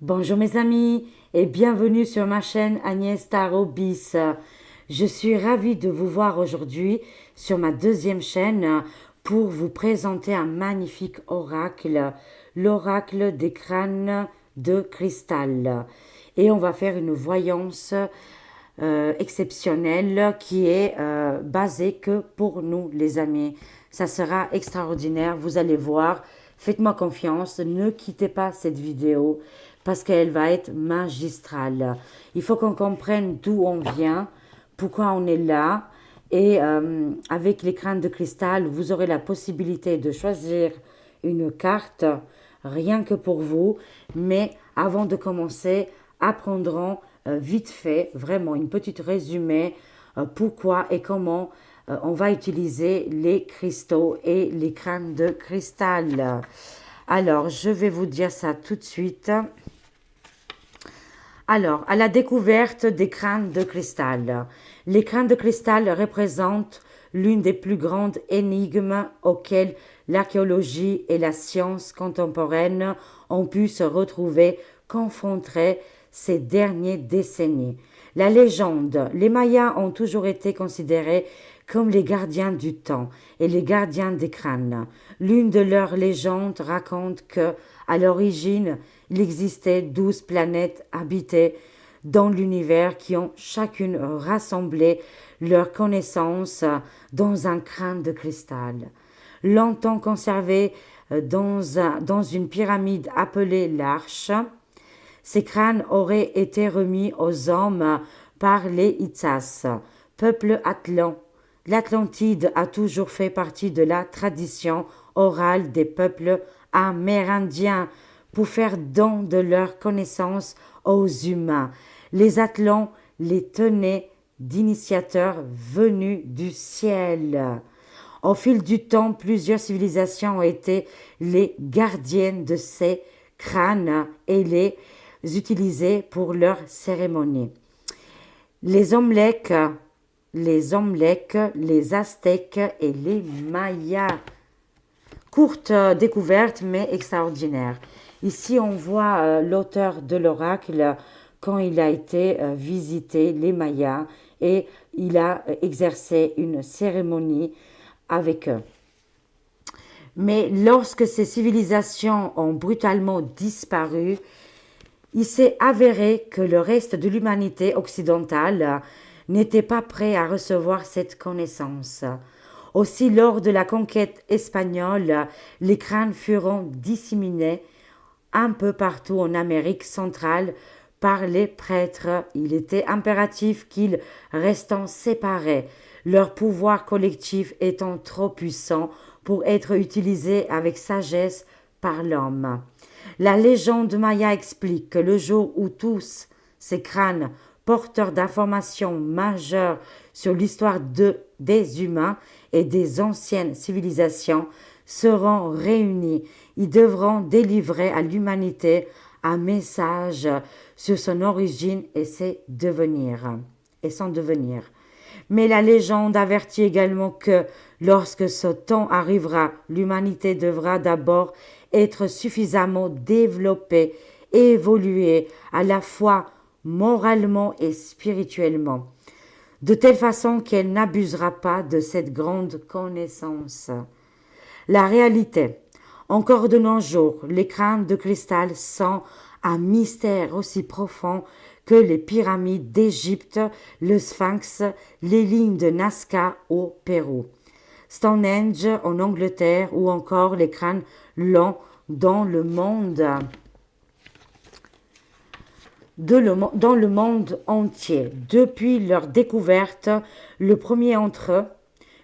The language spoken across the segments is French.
Bonjour mes amis et bienvenue sur ma chaîne Agnès Tarot Bis. Je suis ravie de vous voir aujourd'hui sur ma deuxième chaîne pour vous présenter un magnifique oracle, l'oracle des crânes de cristal. Et on va faire une voyance exceptionnelle qui est basée que pour nous les amis. Ça sera extraordinaire, vous allez voir. Faites-moi confiance, ne quittez pas cette vidéo parce qu'elle va être magistrale. Il faut qu'on comprenne d'où on vient, pourquoi on est là. Et avec les crânes de cristal, vous aurez la possibilité de choisir une carte rien que pour vous. Mais avant de commencer, apprendrons vite fait, vraiment une petite résumé, pourquoi et comment on va utiliser les cristaux et les crânes de cristal. Alors, je vais vous dire ça tout de suite. Alors, à la découverte des crânes de cristal. Les crânes de cristal représentent l'une des plus grandes énigmes auxquelles l'archéologie et la science contemporaine ont pu se retrouver confrontées ces dernières décennies. La légende, les Mayas ont toujours été considérés comme les gardiens du temps et les gardiens des crânes. L'une de leurs légendes raconte que, à l'origine, il existait 12 planètes habitées dans l'univers qui ont chacune rassemblé leurs connaissances dans un crâne de cristal. Longtemps conservé dans une pyramide appelée l'Arche, ces crânes auraient été remis aux hommes par les Hyksos, peuple atlant. L'Atlantide a toujours fait partie de la tradition orale des peuples amérindiens pour faire don de leurs connaissances aux humains. Les Atlants les tenaient d'initiateurs venus du ciel. Au fil du temps, plusieurs civilisations ont été les gardiennes de ces crânes et les utilisaient pour leurs cérémonies. Les Olmèques, les Aztèques et les Mayas. Courte découverte, mais extraordinaire. Ici, on voit l'auteur de l'oracle quand il a été visiter les Mayas et il a exercé une cérémonie avec eux. Mais lorsque ces civilisations ont brutalement disparu, il s'est avéré que le reste de l'humanité occidentale n'était pas prêt à recevoir cette connaissance. Aussi, lors de la conquête espagnole, les crânes furent disséminés un peu partout en Amérique centrale par les prêtres. Il était impératif qu'ils restent séparés, leur pouvoir collectif étant trop puissant pour être utilisé avec sagesse par l'homme. La légende maya explique que le jour où tous ces crânes porteurs d'informations majeures sur l'histoire des humains et des anciennes civilisations seront réunis, ils devront délivrer à l'humanité un message sur son origine et son devenir. Mais la légende avertit également que lorsque ce temps arrivera, l'humanité devra d'abord être suffisamment développée et évoluée à la fois moralement et spirituellement, de telle façon qu'elle n'abusera pas de cette grande connaissance. La réalité. Encore de nos jours, les crânes de cristal sont un mystère aussi profond que les pyramides d'Égypte, le Sphinx, les lignes de Nazca au Pérou, Stonehenge en Angleterre ou encore les crânes longs dans le monde dans le monde entier. Depuis leur découverte, le premier entre eux,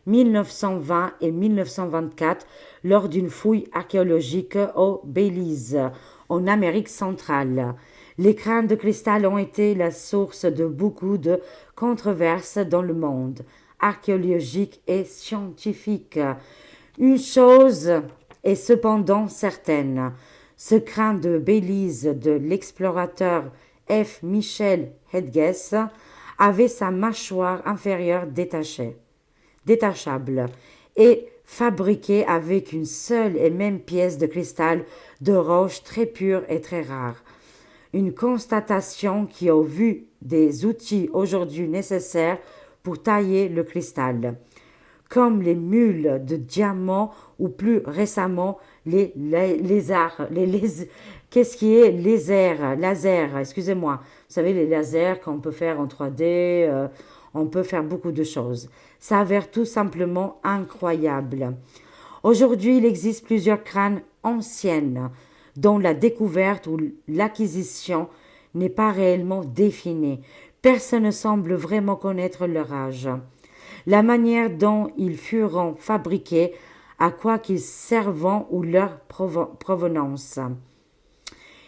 1920 et 1924, lors d'une fouille archéologique au Belize, en Amérique centrale. Les crânes de cristal ont été la source de beaucoup de controverses dans le monde archéologique et scientifique. Une chose est cependant certaine, ce crâne de Belize de l'explorateur F. Michel Hedges avait sa mâchoire inférieure détachable et fabriqué avec une seule et même pièce de cristal de roche très pure et très rare. une constatation qui, au vu des outils aujourd'hui nécessaires pour tailler le cristal, comme les mules de diamant ou plus récemment les lézards, qu'est-ce qui est laser, excusez-moi, vous savez les lasers qu'on peut faire en 3D, on peut faire beaucoup de choses. Ça s'avère tout simplement incroyable. Aujourd'hui, il existe plusieurs crânes anciennes dont la découverte ou l'acquisition n'est pas réellement définie. Personne ne semble vraiment connaître leur âge, la manière dont ils furent fabriqués, à quoi qu'ils servent ou leur provenance.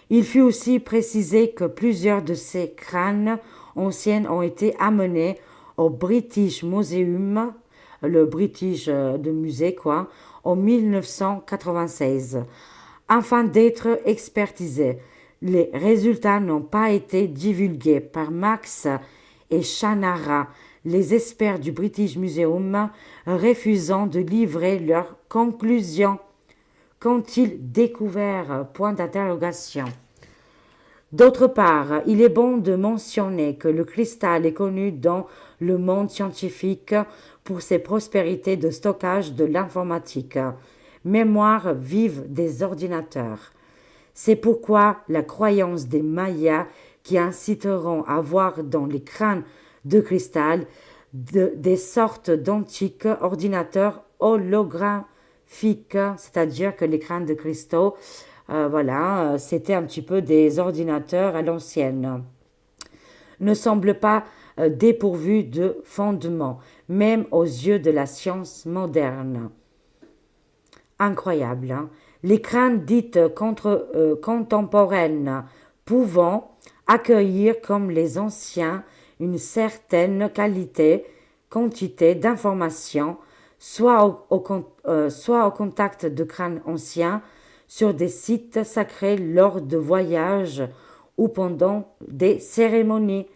Il fut aussi précisé que plusieurs de ces crânes anciens ont été amenés au British Museum, le British de musée quoi, en 1996, afin d'être expertisés. Les résultats n'ont pas été divulgués par Max et Shannara, les experts du British Museum, refusant de livrer leurs conclusions. Qu'ont-ils découvert? Point d'interrogation. D'autre part, il est bon de mentionner que le cristal est connu dans le monde scientifique pour ses prospérités de stockage de l'informatique, mémoire vive des ordinateurs. C'est pourquoi la croyance des Mayas qui inciteront à voir dans les crânes de cristal des sortes d'antiques ordinateurs holographiques, c'est-à-dire que les crânes de cristaux, c'était un petit peu des ordinateurs à l'ancienne, ne semblent pas dépourvus de fondement, même aux yeux de la science moderne. Incroyable, hein? Les crânes dites contemporaines pouvant accueillir comme les anciens une certaine quantité d'informations, soit au contact de crânes anciens, sur des sites sacrés lors de voyages ou pendant des cérémonies.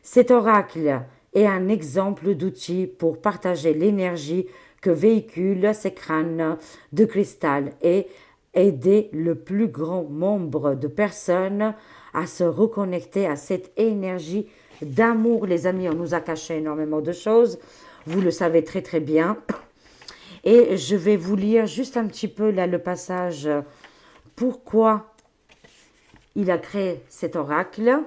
Cet oracle est un exemple d'outil pour partager l'énergie que véhiculent ces crânes de cristal et aider le plus grand nombre de personnes à se reconnecter à cette énergie d'amour. Les amis, on nous a caché énormément de choses, vous le savez très très bien. Et je vais vous lire juste un petit peu là le passage pourquoi il a créé cet oracle.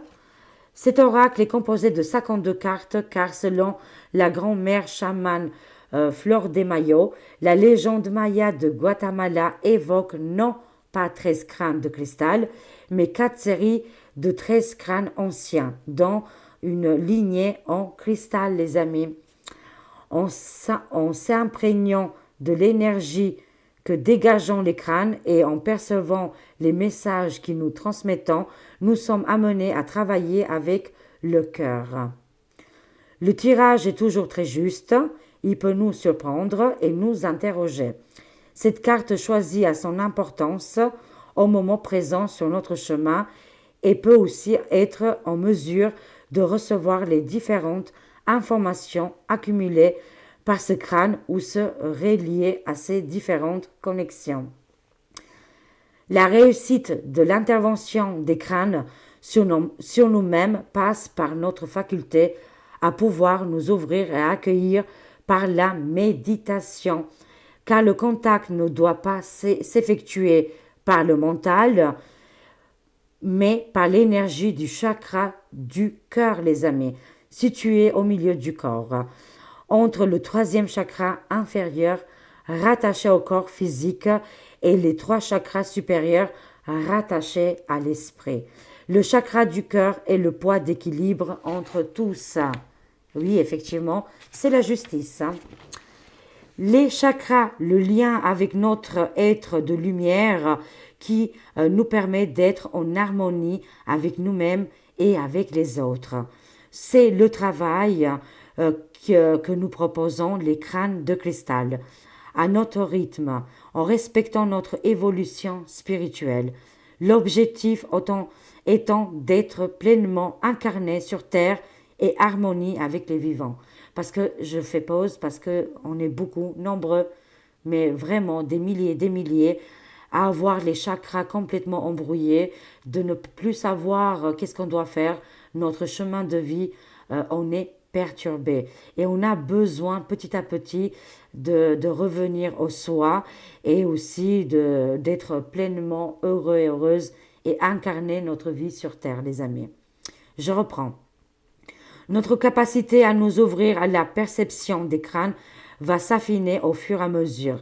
Cet oracle est composé de 52 cartes, car selon la grand-mère chamane Flor de Mayo, la légende maya de Guatemala évoque non pas 13 crânes de cristal, mais 4 séries de 13 crânes anciens, dont une lignée en cristal, les amis. En s'imprégnant de l'énergie que dégageons les crânes et en percevant les messages que nous transmettons, nous sommes amenés à travailler avec le cœur. Le tirage est toujours très juste, il peut nous surprendre et nous interroger. Cette carte choisie a son importance au moment présent sur notre chemin et peut aussi être en mesure de recevoir les différentes informations accumulées par ce crâne ou se relier à ces différentes connexions. La réussite de l'intervention des crânes sur nous-mêmes passe par notre faculté à pouvoir nous ouvrir et accueillir par la méditation, car le contact ne doit pas s'effectuer par le mental, mais par l'énergie du chakra du cœur, les amis, situé au milieu du corps, entre le 3e chakra inférieur rattaché au corps physique et les 3 chakras supérieurs rattachés à l'esprit. Le chakra du cœur est le point d'équilibre entre tout ça. Oui, effectivement, c'est la justice. Les chakras, le lien avec notre être de lumière qui nous permet d'être en harmonie avec nous-mêmes et avec les autres. C'est le travail que nous proposons, les crânes de cristal, à notre rythme, en respectant notre évolution spirituelle. L'objectif étant d'être pleinement incarné sur Terre et harmonie avec les vivants. Parce que je fais pause, parce qu'on est beaucoup, nombreux, mais vraiment des milliers à avoir les chakras complètement embrouillés, de ne plus savoir qu'est-ce qu'on doit faire. Notre chemin de vie, on est perturbé. Et on a besoin petit à petit de revenir au soi et aussi d'être pleinement heureux et heureuse et incarner notre vie sur Terre, les amis. Je reprends. Notre capacité à nous ouvrir à la perception des crânes va s'affiner au fur et à mesure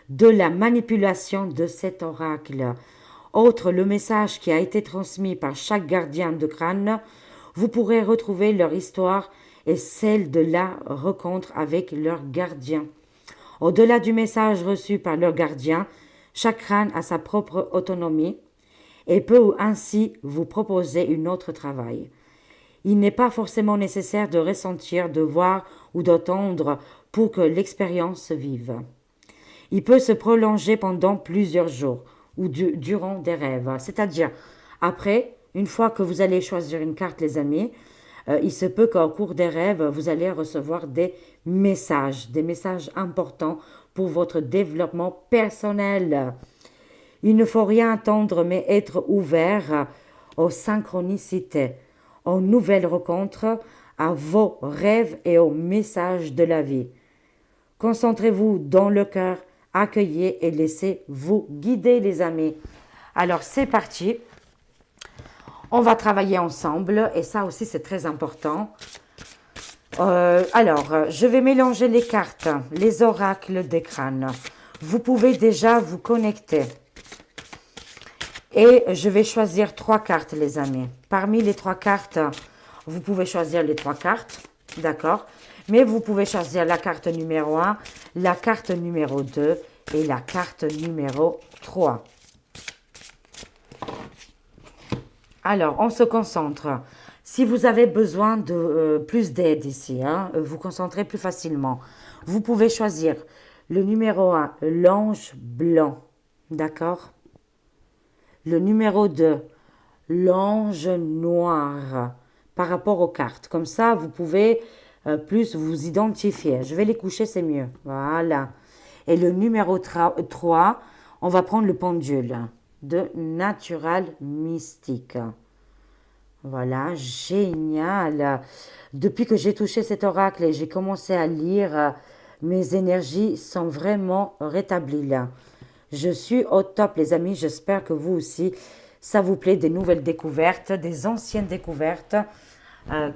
de la manipulation de cet oracle. Autre le message qui a été transmis par chaque gardien de crâne, vous pourrez retrouver leur histoire et celle de la rencontre avec leur gardien. Au-delà du message reçu par leur gardien, chaque crâne a sa propre autonomie et peut ainsi vous proposer un autre travail. Il n'est pas forcément nécessaire de ressentir, de voir ou d'entendre pour que l'expérience se vive. Il peut se prolonger pendant plusieurs jours ou durant des rêves. C'est-à-dire, après, une fois que vous allez choisir une carte, les amis, il se peut qu'au cours des rêves, vous allez recevoir des messages importants pour votre développement personnel. Il ne faut rien attendre, mais être ouvert aux synchronicités, aux nouvelles rencontres, à vos rêves et aux messages de la vie. Concentrez-vous dans le cœur, accueillez et laissez-vous guider, les amis. Alors, c'est parti. On va travailler ensemble et ça aussi, c'est très important. Je vais mélanger les cartes, les oracles des crânes. Vous pouvez déjà vous connecter. Et je vais choisir 3 cartes, les amis. Parmi les 3 cartes, vous pouvez choisir les 3 cartes, d'accord? Mais vous pouvez choisir la carte numéro 1, la carte numéro 2 et la carte numéro 3. Alors, on se concentre. Si vous avez besoin de plus d'aide ici, vous concentrez plus facilement. Vous pouvez choisir le numéro 1, l'ange blanc, d'accord? Le numéro 2, l'ange noir, par rapport aux cartes. Comme ça, vous pouvez plus vous identifier. Je vais les coucher, c'est mieux. Voilà. Et le numéro 3, on va prendre le pendule de Natural Mystique. Voilà, génial. Depuis que j'ai touché cet oracle et j'ai commencé à lire, mes énergies sont vraiment rétablies là. Je suis au top, les amis. J'espère que vous aussi, ça vous plaît, des nouvelles découvertes, des anciennes découvertes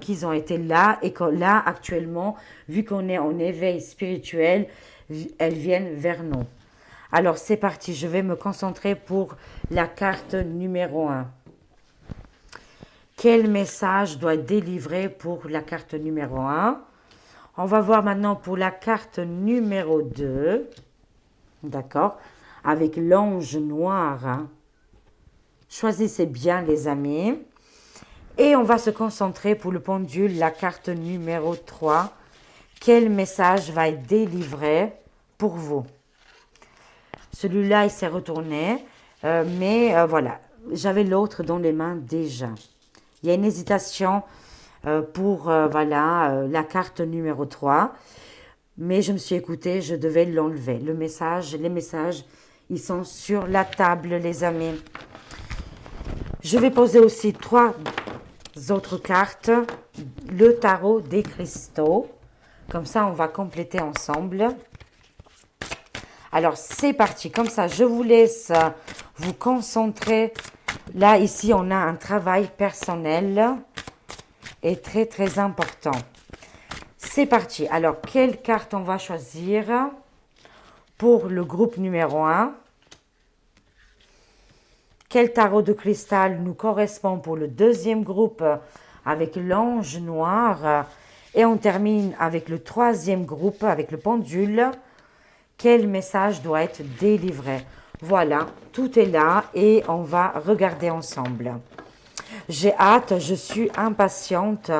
qui ont été là et que là, actuellement, vu qu'on est en éveil spirituel, elles viennent vers nous. Alors, c'est parti. Je vais me concentrer pour la carte numéro 1. Quel message doit être délivré pour la carte numéro 1? On va voir maintenant pour la carte numéro 2. D'accord? Avec l'ange noir. Choisissez bien, les amis. Et on va se concentrer pour le pendule, la carte numéro 3. Quel message va être délivré pour vous? Celui-là, il s'est retourné. Voilà, j'avais l'autre dans les mains déjà. Il y a une hésitation pour la carte numéro 3. Mais je me suis écoutée, je devais l'enlever. Les messages, ils sont sur la table, les amis. Je vais poser aussi 3 autres cartes. Le tarot des cristaux. Comme ça, on va compléter ensemble. Alors, c'est parti. Comme ça, je vous laisse vous concentrer. Là, ici, on a un travail personnel et très, très important. C'est parti. Alors, quelle carte on va choisir pour le groupe numéro 1? Quel tarot de cristal nous correspond pour le deuxième groupe avec l'ange noir? Et on termine avec le troisième groupe avec le pendule. Quel message doit être délivré? Voilà, tout est là et on va regarder ensemble. J'ai hâte, je suis impatiente.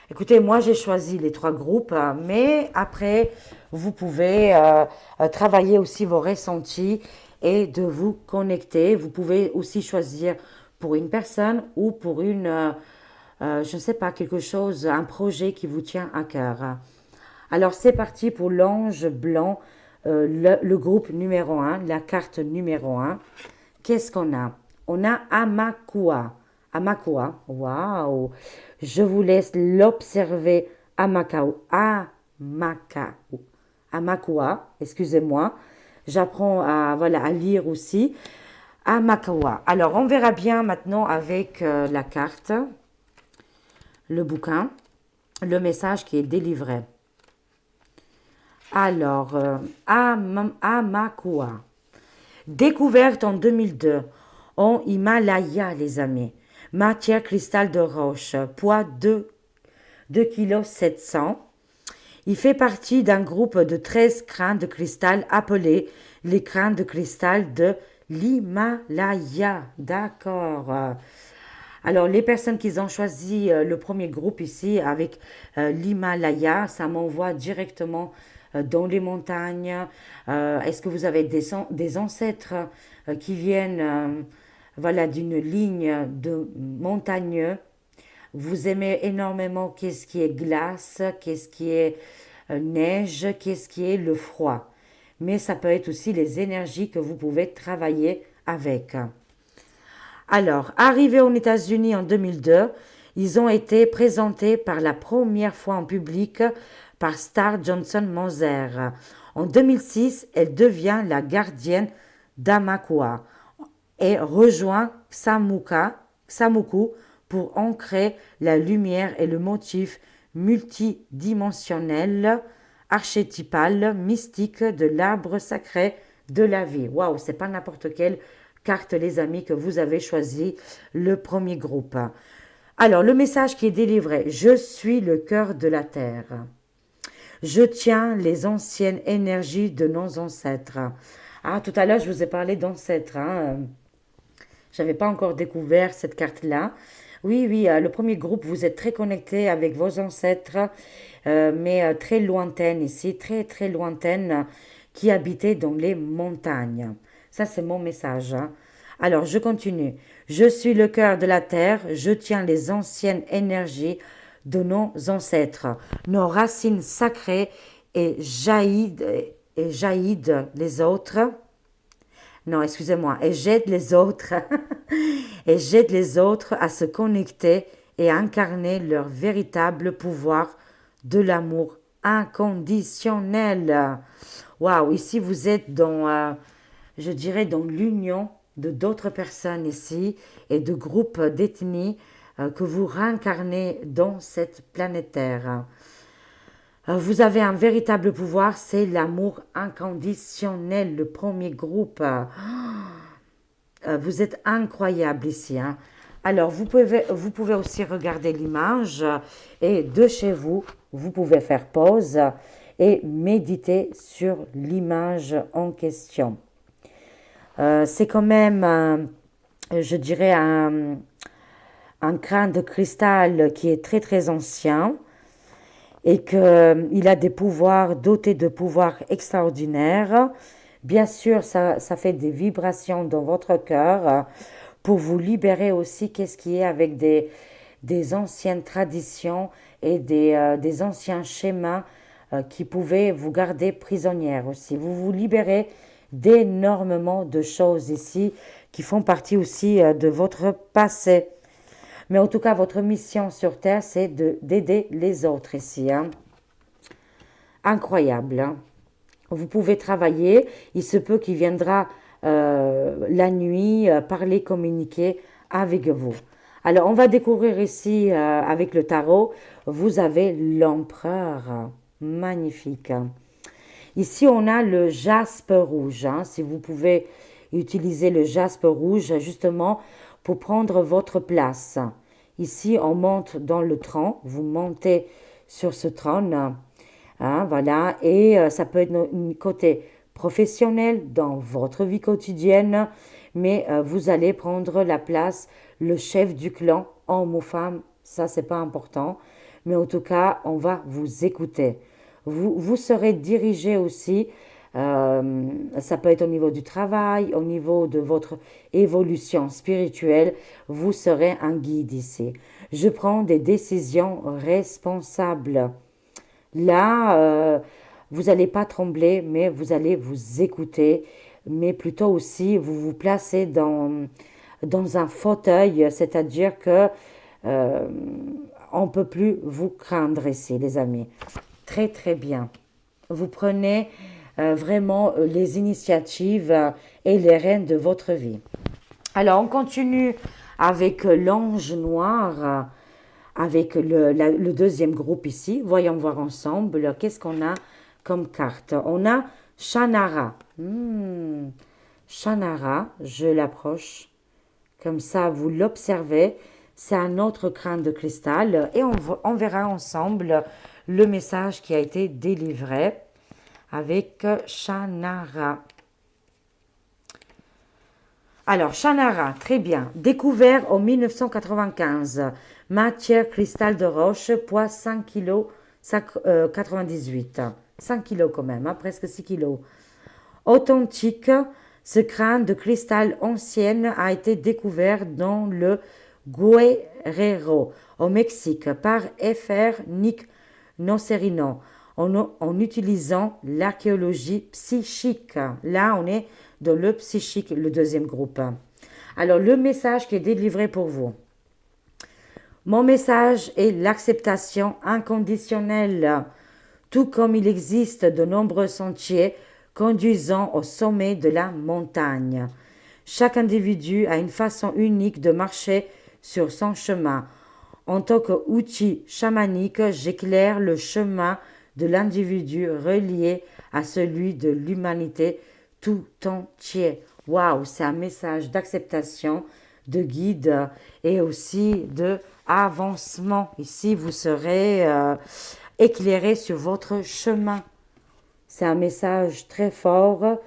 Écoutez, moi j'ai choisi les 3 groupes, mais après, vous pouvez travailler aussi vos ressentis et de vous connecter. Vous pouvez aussi choisir pour une personne ou pour une, je ne sais pas, quelque chose, un projet qui vous tient à cœur. Alors c'est parti pour l'ange blanc, le groupe numéro 1, la carte numéro 1. qu'est-ce qu'on a? On a Amakua. Amakua, waouh! Je vous laisse l'observer. Amakau. Amakua, excusez-moi. J'apprends à lire aussi. Amakawa. Alors, on verra bien maintenant avec la carte, le bouquin, le message qui est délivré. Alors, Amakua. Découverte en 2002 en Himalaya, les amis. Matière cristal de roche, poids 2,7 kg. Il fait partie d'un groupe de 13 crânes de cristal appelés les crânes de cristal de l'Himalaya. D'accord. Alors, les personnes qui ont choisi le premier groupe ici avec l'Himalaya, ça m'envoie directement dans les montagnes. Est-ce que vous avez des ancêtres qui viennent d'une ligne de montagneux? Vous aimez énormément qu'est-ce qui est glace, qu'est-ce qui est neige, qu'est-ce qui est le froid. Mais ça peut être aussi les énergies que vous pouvez travailler avec. Alors, arrivés aux États-Unis en 2002, ils ont été présentés par la première fois en public par Star Johnson Moser. En 2006, elle devient la gardienne d'Amakua et rejoint Xamuku pour ancrer la lumière et le motif multidimensionnel, archétypal, mystique de l'arbre sacré de la vie. Waouh, c'est pas n'importe quelle carte, les amis, que vous avez choisi le premier groupe. Alors, le message qui est délivré: je suis le cœur de la terre. Je tiens les anciennes énergies de nos ancêtres. Ah, tout à l'heure, je vous ai parlé d'ancêtres. Je n'avais pas encore découvert cette carte-là. Oui, le premier groupe, vous êtes très connecté avec vos ancêtres, mais très lointaines ici, très très lointaines, qui habitaient dans les montagnes. Ça, c'est mon message. Alors, je continue. Je suis le cœur de la terre, je tiens les anciennes énergies de nos ancêtres, nos racines sacrées et jaillissent les autres. Non, excusez-moi, et j'aide les autres et j'aide les autres à se connecter et à incarner leur véritable pouvoir de l'amour inconditionnel. Waouh, ici vous êtes dans, je dirais, dans l'union de d'autres personnes ici et de groupes d'ethnies que vous réincarnez dans cette planète Terre. Vous avez un véritable pouvoir, c'est l'amour inconditionnel, le premier groupe. Vous êtes incroyable ici. Alors, vous pouvez aussi regarder l'image et de chez vous, vous pouvez faire pause et méditer sur l'image en question. C'est quand même, je dirais, un crâne de cristal qui est très très ancien et qu'il a des pouvoirs, doté de pouvoirs extraordinaires. Bien sûr, ça fait des vibrations dans votre cœur pour vous libérer aussi qu'est-ce qui est avec des anciennes traditions et des anciens schémas qui pouvaient vous garder prisonnière aussi. Vous vous libérez d'énormément de choses ici qui font partie aussi de votre passé. Mais en tout cas, votre mission sur Terre, c'est d'aider les autres ici. Incroyable. Vous pouvez travailler. Il se peut qu'il viendra la nuit parler, communiquer avec vous. Alors, on va découvrir ici avec le tarot. Vous avez l'empereur. Magnifique. Ici, on a le jaspe rouge. Si vous pouvez utiliser le jaspe rouge, justement, pour prendre votre place. Ici, on monte dans le trône. Vous montez sur ce trône. Voilà. Et ça peut être un côté professionnel dans votre vie quotidienne. Mais vous allez prendre la place, le chef du clan, homme ou femme. Ça, c'est pas important. Mais en tout cas, on va vous écouter. Vous serez dirigé aussi. Ça peut être au niveau du travail, au niveau de votre évolution spirituelle, vous serez un guide ici. Je prends des décisions responsables. Là, vous n'allez pas trembler, mais vous allez vous écouter. mais plutôt aussi vous vous placez dans un fauteuil, c'est-à-dire que euh, on ne peut plus vous craindre ici, les amis. Très, très bien. Vous prenez vraiment les initiatives et les rênes de votre vie. Alors, on continue avec l'ange noir, avec le deuxième groupe ici. Voyons voir ensemble qu'est-ce qu'on a comme carte. On a Shannara. Shannara, je l'approche. Comme ça, vous l'observez. C'est un autre crâne de cristal. Et on verra ensemble le message qui a été délivré avec Shannara. Alors, Shannara, très bien. Découvert en 1995. Matière cristal de roche, poids 5 kg 98. 5 kg quand même, hein, presque 6 kg. Authentique, ce crâne de cristal ancienne a été découvert dans le Guerrero, au Mexique, par Fr. Nick Nocerino, en utilisant l'archéologie psychique. Là, on est dans le psychique, le deuxième groupe. Alors, le message qui est délivré pour vous. Mon message est l'acceptation inconditionnelle, tout comme il existe de nombreux sentiers conduisant au sommet de la montagne. Chaque individu a une façon unique de marcher sur son chemin. En tant qu'outil chamanique, j'éclaire le chemin de l'individu relié à celui de l'humanité tout entier. Waouh, c'est un message d'acceptation, de guide et aussi de avancement. Ici, vous serez éclairé sur votre chemin. C'est un message très fort.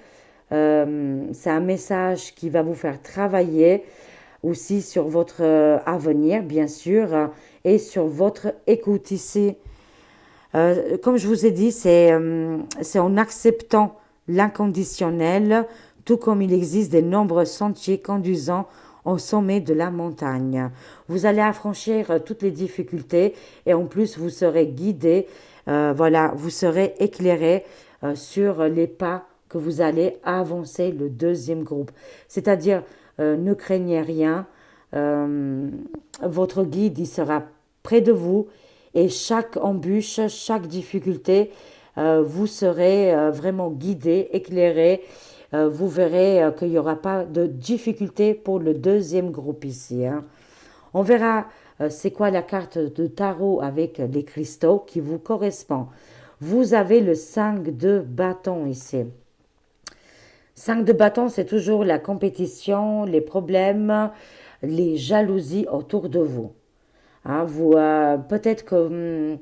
C'est un message qui va vous faire travailler aussi sur votre avenir, bien sûr, et sur votre écoute ici. Comme je vous ai dit, c'est en acceptant l'inconditionnel, tout comme il existe de nombreux sentiers conduisant au sommet de la montagne. Vous allez affranchir toutes les difficultés et en plus vous serez guidé, voilà, vous serez éclairé sur les pas que vous allez avancer le deuxième groupe. C'est-à-dire, ne craignez rien, votre guide il sera près de vous et chaque embûche, chaque difficulté, vous serez vraiment guidé, éclairé. Vous verrez qu'il n'y aura pas de difficulté pour le deuxième groupe ici, hein. On verra c'est quoi la carte de tarot avec les cristaux qui vous correspond. Vous avez le 5 de bâton ici. 5 de bâton, c'est toujours la compétition, les problèmes, les jalousies autour de vous. Hein, vous peut-être que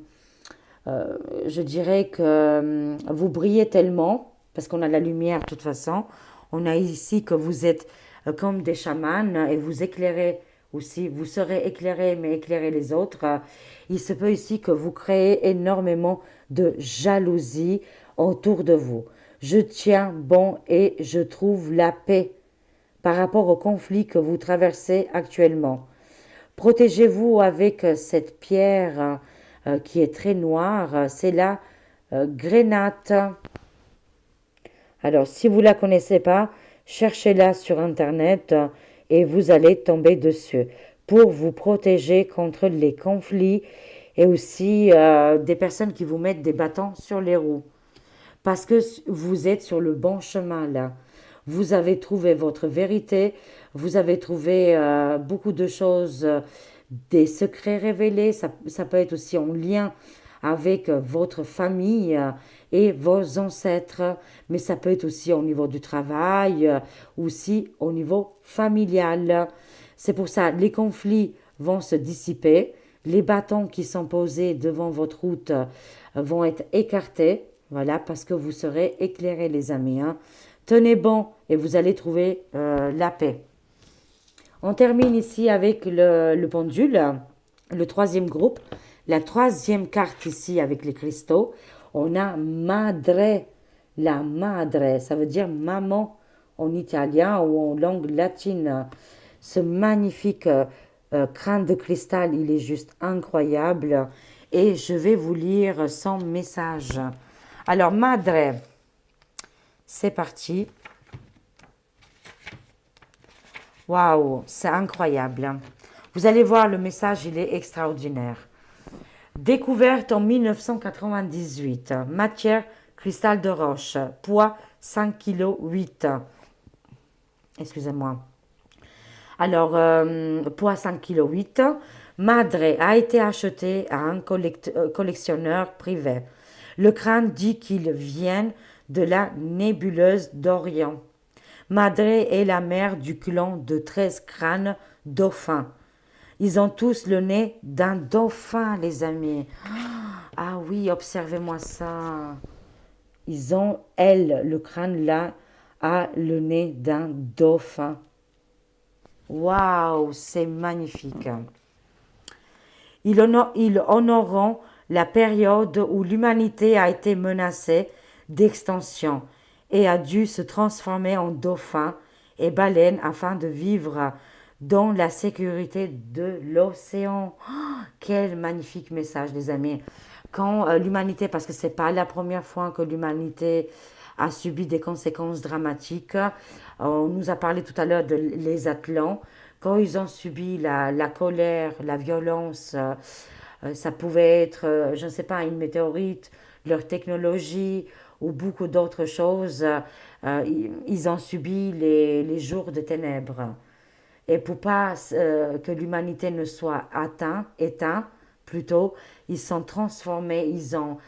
je dirais que vous brillez tellement, parce qu'on a la lumière de toute façon. On a ici que vous êtes comme des chamans et vous éclairez aussi. Vous serez éclairés, mais éclairez les autres. Il se peut ici que vous créez énormément de jalousie autour de vous. Je tiens bon et je trouve la paix par rapport au conflit que vous traversez actuellement. Protégez-vous avec cette pierre qui est très noire, c'est la grénate. Alors, si vous ne la connaissez pas, cherchez-la sur Internet et vous allez tomber dessus pour vous protéger contre les conflits et aussi des personnes qui vous mettent des bâtons sur les roues. Parce que vous êtes sur le bon chemin là. Vous avez trouvé votre vérité, vous avez trouvé beaucoup de choses, des secrets révélés, ça peut être aussi en lien avec votre famille et vos ancêtres, mais ça peut être aussi au niveau du travail, aussi au niveau familial. C'est pour ça, les conflits vont se dissiper, les bâtons qui sont posés devant votre route vont être écartés, voilà, parce que vous serez éclairés, les amis, hein. Tenez bon et vous allez trouver la paix. On termine ici avec le pendule, le troisième groupe. La troisième carte ici avec les cristaux, on a Madre. La Madre, ça veut dire maman en italien ou en langue latine. Ce magnifique crâne de cristal, il est juste incroyable. Et je vais vous lire son message. Alors, Madre, c'est parti. Waouh, c'est incroyable. Vous allez voir, le message, il est extraordinaire. Découverte en 1998. Matière, cristal de roche. Poids, 5,8 kg. Excusez-moi. Alors, poids 5,8 kg. Madre a été acheté à un collectionneur privé. Le crâne dit qu'il vient de la nébuleuse d'Orion. Madre est la mère du clan de 13 crânes dauphins. Ils ont tous le nez d'un dauphin, les amis. Ah oui, observez-moi ça. Ils ont, elle, le crâne là, a le nez d'un dauphin. Waouh, c'est magnifique. Ils honoreront la période où l'humanité a été menacée d'extinction et a dû se transformer en dauphin et baleine afin de vivre dans la sécurité de l'océan. Oh, quel magnifique message, les amis. Quand l'humanité, parce que c'est pas la première fois que l'humanité a subi des conséquences dramatiques, on nous a parlé tout à l'heure de les Atlants, quand ils ont subi la colère, la violence, ça pouvait être, je ne sais pas, une météorite, leur technologie ou beaucoup d'autres choses, ils ont subi les jours de ténèbres. Et pour pas que l'humanité ne soit éteinte, plutôt, ils sont transformés, ils ont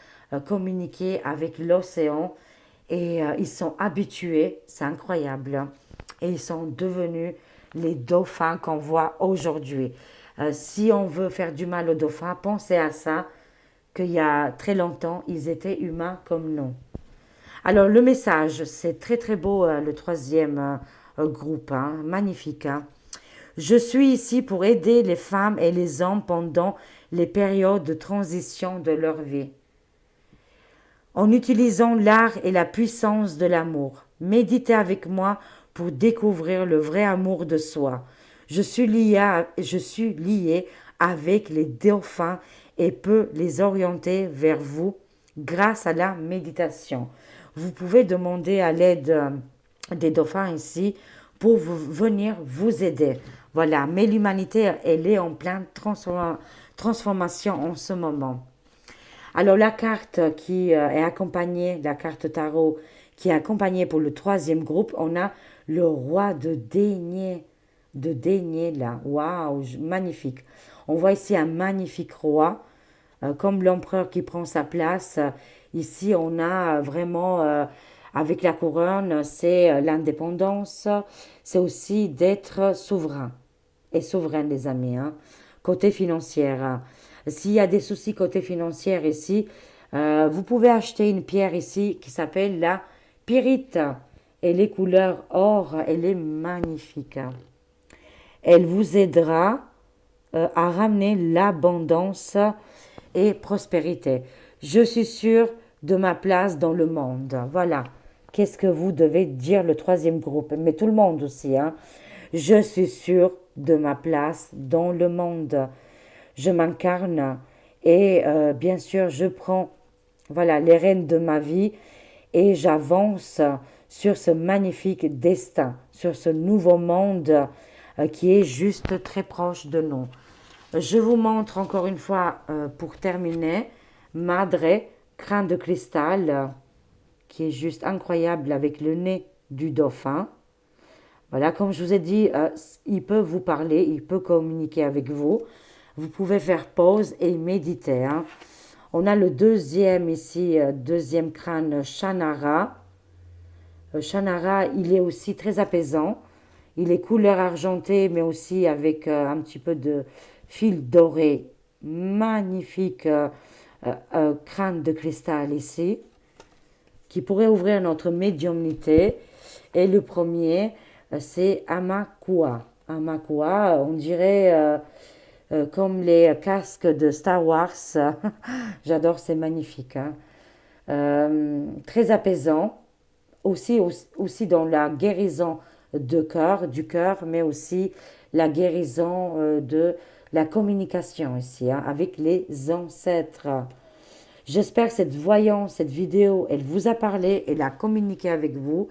communiqué avec l'océan et ils sont habitués, c'est incroyable, et ils sont devenus les dauphins qu'on voit aujourd'hui. Si on veut faire du mal aux dauphins, pensez à ça, qu'il y a très longtemps, ils étaient humains comme nous. Alors le message, c'est très très beau, le troisième groupe, hein, magnifique. Hein. Je suis ici pour aider les femmes et les hommes pendant les périodes de transition de leur vie. En utilisant l'art et la puissance de l'amour, méditez avec moi pour découvrir le vrai amour de soi. Je suis lié avec les dauphins et peux les orienter vers vous grâce à la méditation. Vous pouvez demander à l'aide des dauphins ici pour venir vous aider. Voilà, mais l'humanité, elle est en pleine transformation en ce moment. Alors la carte qui est accompagnée, la carte tarot qui est accompagnée pour le troisième groupe, on a le roi de denier là. Waouh, magnifique. On voit ici un magnifique roi, comme l'empereur qui prend sa place. Ici, on a vraiment, avec la couronne, c'est l'indépendance, c'est aussi d'être souverain et souveraine, les amis. Hein. Côté financier, s'il y a des soucis côté financier ici, vous pouvez acheter une pierre ici qui s'appelle la pyrite. Et les couleurs or, elle est magnifique. Elle vous aidera à ramener l'abondance et prospérité. Je suis sûre de ma place dans le monde. Voilà. Qu'est-ce que vous devez dire le troisième groupe, mais tout le monde aussi. Hein. Je suis sûre de ma place dans le monde. Je m'incarne et bien sûr je prends voilà les rênes de ma vie et j'avance sur ce magnifique destin, sur ce nouveau monde qui est juste très proche de nous. Je vous montre encore une fois pour terminer Madre, crâne de cristal qui est juste incroyable avec le nez du dauphin. Voilà, comme je vous ai dit, il peut vous parler, il peut communiquer avec vous. Vous pouvez faire pause et méditer. Hein. On a le deuxième ici, deuxième crâne, Shannara. Shannara, il est aussi très apaisant. Il est couleur argentée, mais aussi avec un petit peu de fil doré. Magnifique crâne de cristal ici, qui pourrait ouvrir notre médiumnité. Et le premier, c'est Amakua. Amakua, on dirait comme les casques de Star Wars. J'adore, c'est magnifique. Hein. Très apaisant. Aussi dans la guérison du cœur, mais aussi la guérison de la communication ici, hein, avec les ancêtres. J'espère que cette vidéo, elle vous a parlé, elle a communiqué avec vous.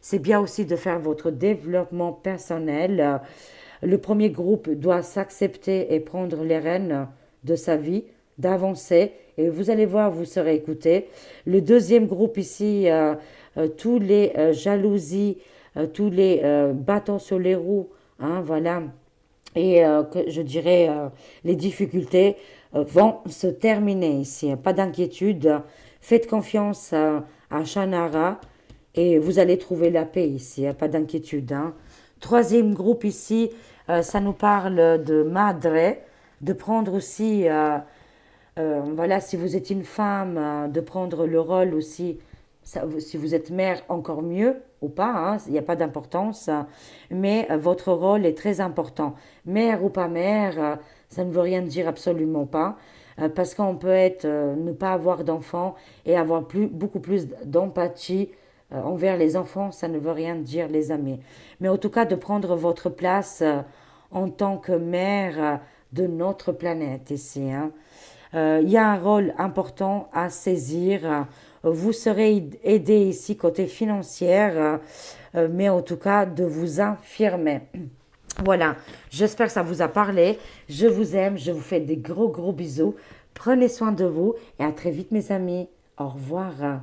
C'est bien aussi de faire votre développement personnel. Le premier groupe doit s'accepter et prendre les rênes de sa vie, d'avancer, et vous allez voir, vous serez écouté. Le deuxième groupe ici, tous les jalousies, tous les bâtons sur les roues, hein, voilà, et je dirais les difficultés vont se terminer ici. Pas d'inquiétude. Faites confiance à Shannara et vous allez trouver la paix ici. Pas d'inquiétude, hein. Troisième groupe ici, ça nous parle de madre, de prendre aussi, voilà, si vous êtes une femme, de prendre le rôle aussi. Si vous êtes mère, encore mieux ou pas, hein, il n'y a pas d'importance, mais votre rôle est très important. Mère ou pas mère, ça ne veut rien dire absolument pas, parce qu'on peut être, ne pas avoir d'enfants et avoir beaucoup plus d'empathie envers les enfants, ça ne veut rien dire, les amis. Mais en tout cas, de prendre votre place en tant que mère de notre planète ici, hein. Il y a un rôle important à saisir. Vous serez aidé ici côté financier, mais en tout cas de vous affirmer. Voilà, j'espère que ça vous a parlé. Je vous aime, je vous fais des gros bisous. Prenez soin de vous et à très vite mes amis. Au revoir.